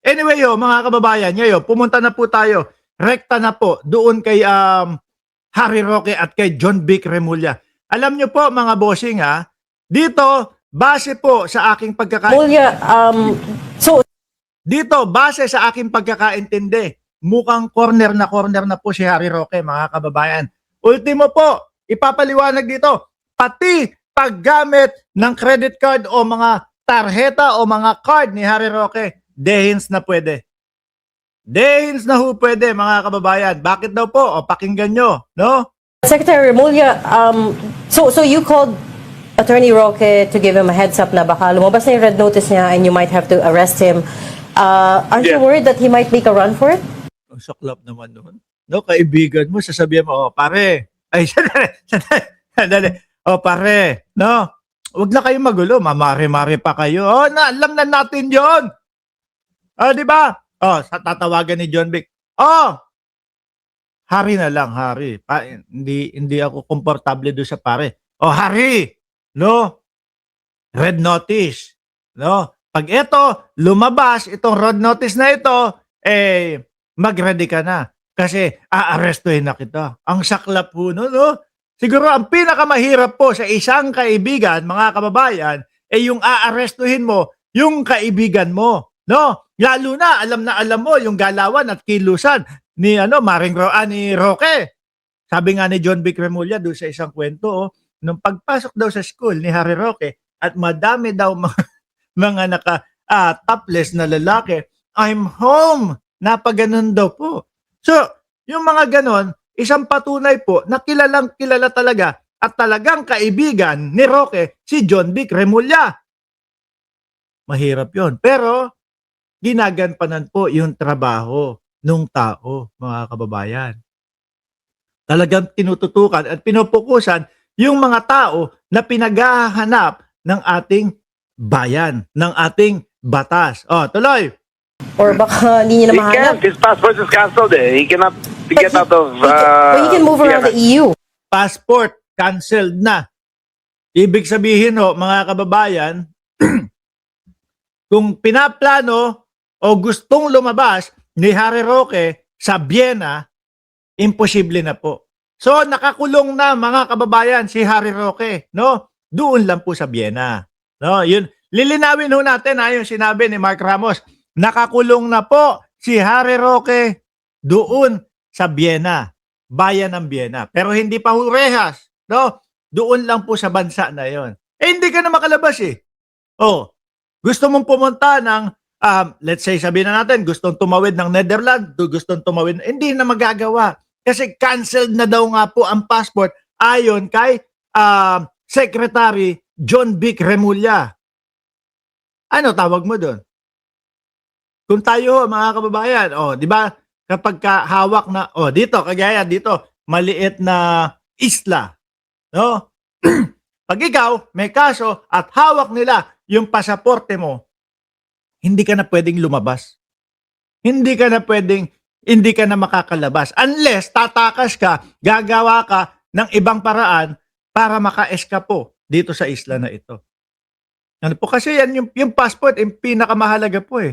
Anyway, mga kababayan, ngayon, pumunta na po tayo. Rekta na po doon kay Harry Roque at kay John Vic Remulla. Alam niyo po, mga bossing, dito, base po sa aking Mulya, so dito, base sa aking pagkakaintindi, mukhang corner na po si Harry Roque, mga kababayan. Ultimo po, ipapaliwanag dito, pati paggamit ng credit card o mga tarjeta o mga card ni Harry Roque, dehins na pwede. Dehins na ho pwede, mga kababayan. Bakit daw po? O, pakinggan nyo, no? Secretary Mulya, so you called Attorney Roque to give him a heads up na baka lumabas na yung red notice niya and you might have to arrest him. Aren't you worried that he might make a run for it? Ang saklap naman noon. No, kaibigan mo, sasabihan mo, pare, ay, sandali, pare, no, wag na kayo magulo, mamare-mare pa kayo. Alam na natin yon. Di ba? Tatawagan ni John Vic. Harry na lang, Harry. Hindi ako komportable doon sa pare. Harry, no, red notice, no. Pag ito, lumabas, itong red notice na ito, mag-ready ka na. Kasi aarestuhin na kita. Ang saklap po, no? Siguro ang pinakamahirap po sa isang kaibigan, mga kababayan, yung aarestuhin mo, yung kaibigan mo. No? Lalo na alam mo yung galawan at kilusan ni ni Roque. Sabi nga ni John Vic Remulla doon sa isang kwento, nung pagpasok daw sa school ni Harry Roque at madami daw mga topless na lalaki, I'm home. Napaganon daw po. So, yung mga ganon, isang patunay po na kilalang kilala talaga at talagang kaibigan ni Roque si John Vic Remulla. Mahirap yon. Pero, ginaganpanan po yung trabaho ng tao, mga kababayan. Talagang tinututukan at pinupukusan yung mga tao na pinaghahanap ng ating bayan, ng ating batas. Tuloy. Or baka hindi niya na mahanap. His passport is cancelled. He cannot get out of... But he can move around the EU. Passport, canceled na. Ibig sabihin, mga kababayan, kung pinaplano o gustong lumabas ni Harry Roque sa Vienna, imposible na po. So, nakakulong na, mga kababayan, si Harry Roque, no? Doon lang po sa Vienna. No, yun. Lilinawin ho natin, yung sinabi ni Mark Ramos, nakakulong na po si Harry Roque doon sa Vienna, bayan ng Vienna. Pero hindi pa hurehas, no? Doon lang po sa bansa na yon. Hindi ka na makalabas gusto mong pumunta ng, let's say, sabihin na natin, gustong tumawid ng Netherlands, gustong tumawid, hindi na magagawa. Kasi canceled na daw nga po ang passport ayon kay Secretary John Vic Remulla. Ano tawag mo doon? Kung tayo, mga kababayan, di ba, kapag hawak na, dito, kagaya dito, maliit na isla, no? Pag ikaw, may kaso, at hawak nila yung pasaporte mo, hindi ka na pwedeng lumabas. Hindi ka na makakalabas. Unless tatakas ka, gagawa ka ng ibang paraan para maka-eskapo dito sa isla na ito. Ano po kasi yan, yung passport, yung pinakamahalaga po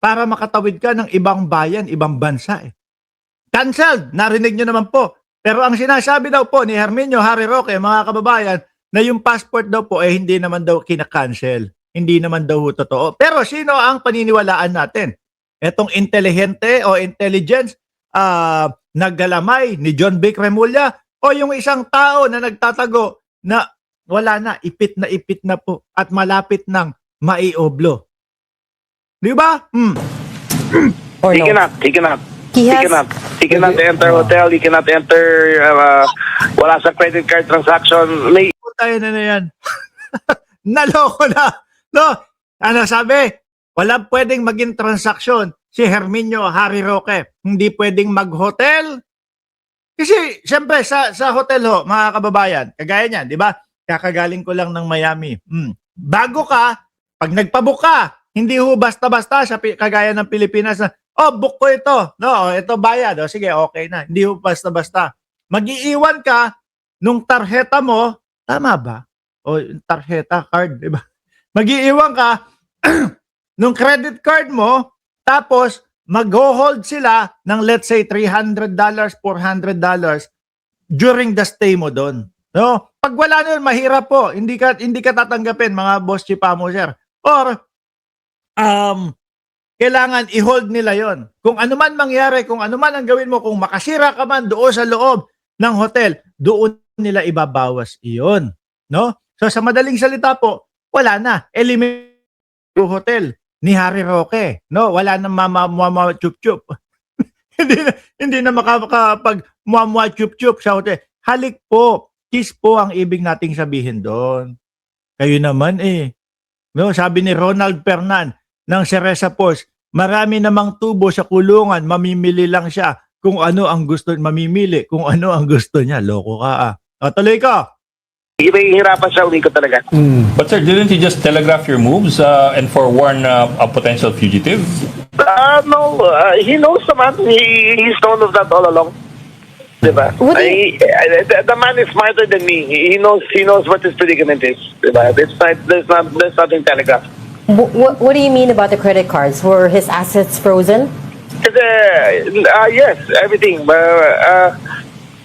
para makatawid ka ng ibang bayan, ibang bansa Cancelled, narinig nyo naman po. Pero ang sinasabi daw po ni Herminio Harry Roque, mga kababayan, na yung passport daw po hindi naman daw kinakancel. Hindi naman daw totoo. Pero sino ang paniniwalaan natin? Etong intelihente o intelligence naggalamay ni John Vic Remulla o yung isang tao na nagtatago na wala na, ipit na po at malapit nang maioblo. Di ba? Or He no? cannot. He He cannot enter hotel. He cannot enter. Wala sa credit card transaction. May Tayo na yan. Naloko na. No? Ano sabi? Walang pwedeng maging transaksyon si Herminio Harry Roque. Hindi pwedeng mag-hotel. Kasi, siyempre, sa hotel mga kababayan, kagaya niyan, di ba? Kakagaling ko lang ng Miami. Bago ka, pag nagpabook ka, hindi basta-basta sa kagaya ng Pilipinas na, book ko ito. No, ito bayad. Sige, okay na. Hindi basta-basta. Mag-iiwan ka nung tarjeta mo, tama ba? Yung tarjeta card, di ba? Mag-iiwan ka nung credit card mo Tapos, mag-hold sila ng let's say $300, $400 during the stay mo doon. No? Pag wala na yun, mahirap po. Hindi ka tatanggapin, mga boss chipamo, sir. Or, kailangan i-hold nila yon. Kung ano man mangyari, kung ano man ang gawin mo, kung makasira ka man doon sa loob ng hotel, doon nila ibabawas iyon. No? So sa madaling salita po, wala na. Eliminate yung hotel ni Harry Roque. No? Wala na mama chup-chup. hindi na makakapag muamwa chup-chup sa hotel. Halik po. Kiss po ang ibig nating sabihin doon. Kayo naman No, sabi ni Ronald Fernan ng Ceresa Post, marami namang tubo sa kulungan, mamimili lang siya kung ano ang gusto, mamimili kung ano ang gusto niya. Loko ka O, tuloy ko. Hihirapan siya, umikot talaga. But sir, didn't you just telegraph your moves and forewarn a potential fugitive? No, he knows naman. He's known of that all along. Diba? The man is smarter than me. He knows what his predicament is. Diba? There's nothing telegraphed. What do you mean about the credit cards? Were his assets frozen? Yes, everything.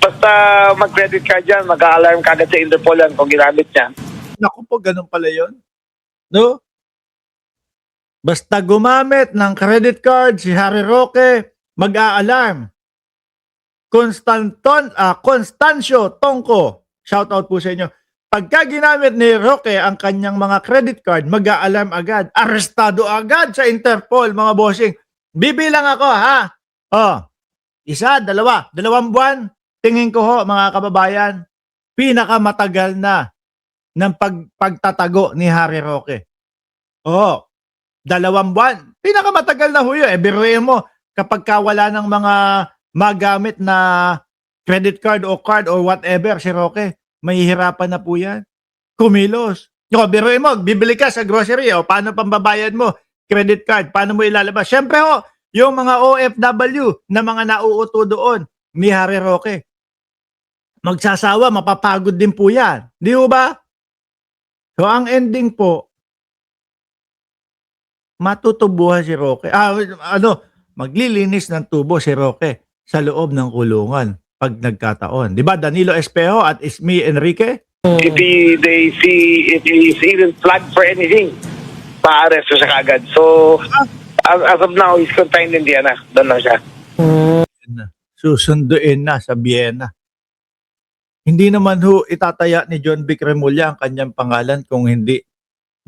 Basta mag-credit card yan, mag-alarm kagad sa Interpol yan kung ginamit niya. Naku po, ganun pala yun. No? Basta gumamit ng credit card si Harry Roque, mag-a-alarm. Constancio Tongko, shout out po sa inyo. Pagka ginamit ni Roque ang kanyang mga credit card, mag-a-alarm agad. Arestado agad sa Interpol, mga bossing. Bibilang ako, ha? Isa, dalawang buwan. Tingin ko ho, mga kababayan, pinakamatagal na ng pagtatago ni Harry Roque. 2 buwan. Pinakamatagal na ho yun. Biruin mo, kapag wala ng mga magamit na credit card o card or whatever si Roque, mahihirapan na po yan. Kumilos. Biruin mo, bibili ka sa grocery, paano pambabayad mo? Credit card, paano mo ilalabas? Siyempre yung mga OFW na mga nauuto doon ni Harry Roque, magsasawa, mapapagod din po yan. Di ba? So, ang ending po, matutubuhan si Roque. Maglilinis ng tubo si Roque sa loob ng kulungan pag nagkataon. Di ba? Danilo Espejo at Ismi Enrique? If he's even flagged for anything, pa-arrest siya kagad. So, as of now, he's confined in Vienna. Doon lang siya. Susunduin na sa Vienna. Hindi naman itataya ni John Vic Remulla ang kanyang pangalan kung hindi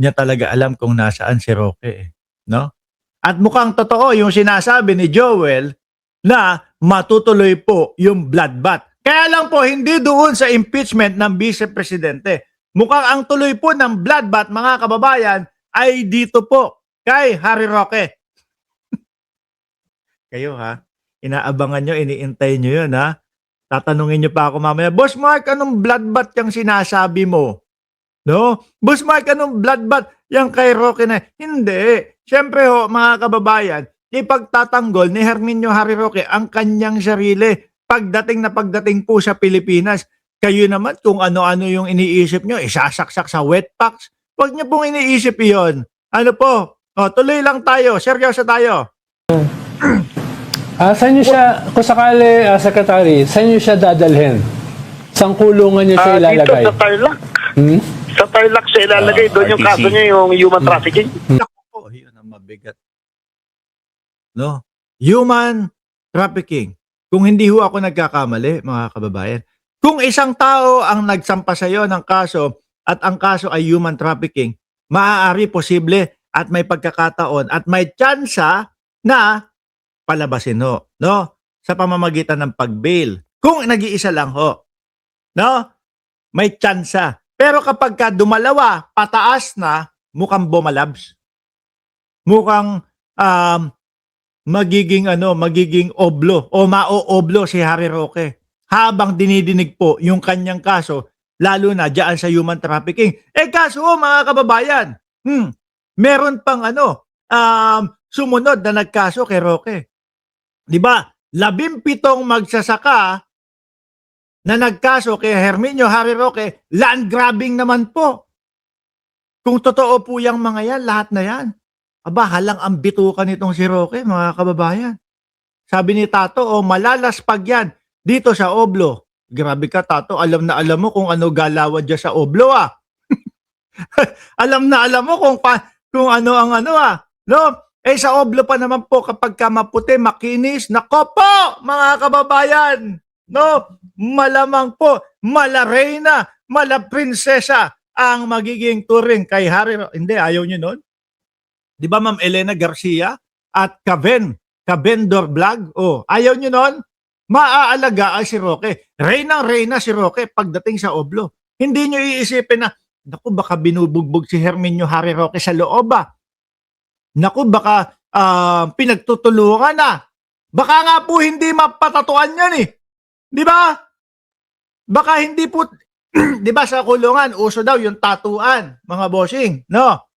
niya talaga alam kung nasaan si Roque. No? At mukhang totoo yung sinasabi ni Joel na matutuloy po yung bloodbath. Kaya lang po, hindi doon sa impeachment ng Vice Presidente. Mukhang ang tuloy po ng bloodbath, mga kababayan, ay dito po kay Harry Roque. Kayo inaabangan nyo, iniintay nyo yun Tatanungin nyo pa ako mamaya, Boss Mark, anong bloodbath yung sinasabi mo? No? Boss Mark, anong bloodbath yung kay Roque na? Hindi. Siyempre mga kababayan, ipagtatanggol ni Herminio Harry Roque ang kanyang sarili pagdating po sa Pilipinas. Kayo naman kung ano-ano yung iniisip nyo, isasaksak sa wet packs. Huwag nyo pong iniisip iyon. Ano po? Tuloy lang tayo. Seryoso tayo. Saan nyo siya, kung sakali, Secretary, saan nyo siya dadalhin? Saan kulungan nyo siya ilalagay? Dito sa Tarlac. Sa Tarlac siya ilalagay. Doon yung RTC. kaso niya, yung human trafficking. Naku po, yun ang mabigat. No? Human trafficking. Kung hindi ako nagkakamali, mga kababayan, kung isang tao ang nagsampa sa iyo ng kaso at ang kaso ay human trafficking, maaari posible at may pagkakataon at may tsansa na palabasin no? Sa pamamagitan ng pag-bail. Kung nag-iisa lang no? May tsansa. Pero kapag dumalawa, pataas na, mukhang bumalabs. Mukhang magiging oblo o mao-oblo si Harry Roque habang dinidinig po yung kanyang kaso, lalo na diyan sa human trafficking. Kaso mga kababayan, meron pang sumunod na nagkaso kay Roque. 'Di ba? 17 magsasaka na nagkaso kay Herminio Harry Roque, land grabbing naman po. Kung totoo po yung mga yan, lahat na yan. Aba, halang ang bitukan nitong si Roque, mga kababayan. Sabi ni Tato, malalaspag yan dito sa Oblo. Grabe ka, Tato. Alam na alam mo kung ano galawan dyan sa Oblo, ah. Alam na alam mo kung ano ang ano, ah. No? Sa Oblo pa naman po, kapag ka maputi, makinis, nako po, mga kababayan. No? Malamang po, mala reyna, mala prinsesa ang magiging turing kay Harry. Hindi, ayaw nyo nun? Di ba, Ma'am Elena Garcia at Kabendor Vlog? Ayaw nyo nun? Maaalagaan si Roque. Reynang-reyna si Roque pagdating sa Oblo. Hindi nyo iisipin na, naku, baka binubugbog si Herminio Harry Roque sa loob, ah. Naku, baka pinagtutulungan na. Baka nga po hindi mapatatuan yan, eh. Di ba? Baka hindi po, di ba sa kulungan, uso daw yung tatuan, mga bossing, no?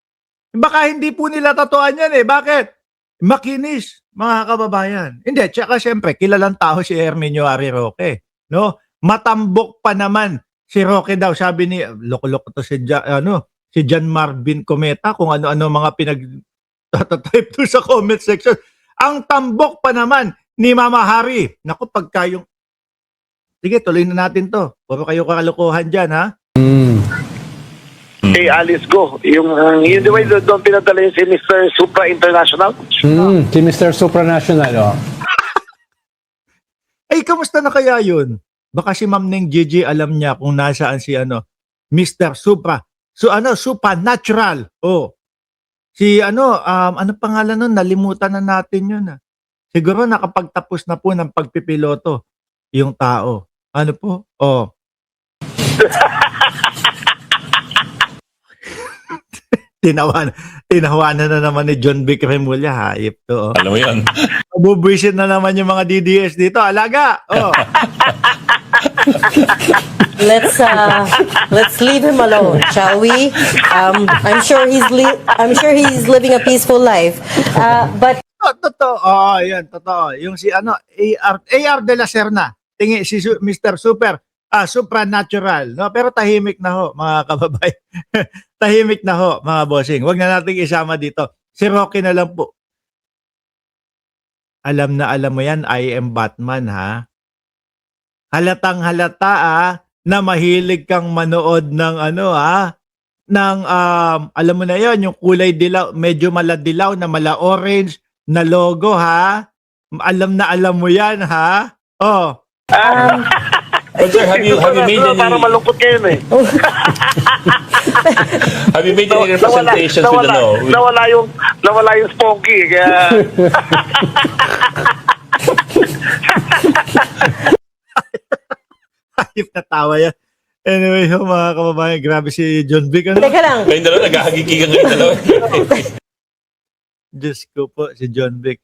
Baka hindi po nila tatuan yan, eh. Bakit? Makinis, mga kababayan. Hindi, tsaka syempre, kilalang tao si Herminio Harry Roque, no? Matambok pa naman si Roque daw, sabi ni, loko-loko to si John Marvin Cometa, kung ano-ano mga pinag-type to sa comment section. Ang tambok pa naman ni Mama Harry. Naku, pagka yung... Sige, tuloy na natin to. Puro kayo kakalukuhan dyan, ha? Hey, Alice Go. Yung di ba doon pinadala yun si Mr. Supra International? Si Mr. Supranational, oh. Kamusta na kaya yun? Baka si Ma'am Neng Gigi alam niya kung nasaan si Mr. Supra. Supernatural. Si ano pangalan nun? Nalimutan na natin yun. Siguro nakapagtapos na po ng pagpipiloto yung tao. Ano po? Tinawanan na naman ni John Vic Remulla. Hayop to. Alam mo yun. Bubwisit na naman yung mga DDS dito. Alaga! Let's leave him alone, shall we? I'm sure he's living a peaceful life. But Totoo. Yan, totoo. Yung si AR de la Serna. Tingi si Mr. Supernatural, no? Pero tahimik na ho, mga kababayan. Tahimik na ho, mga bossing. Huwag na nating isama dito. Si Rocky na lang po. Alam na alam mo yan, I am Batman, ha? Halatang halata, na mahilig kang manood ng alam mo na yon, yung kulay dilaw, medyo maladilaw na mala-orange na logo, ha? Alam na alam mo yan, ha? Sir, have you made any... Para malungkot kayo eh. Have you made any representations with the law? Nawala yung Sponky. Kaya... Ayop na tawa yan. Anyway, mga kababayan, grabe si John Vic. teka lang. Kayong dalawa, naghahagigigan kayong dalawa. Diyos ko po, si John Vic.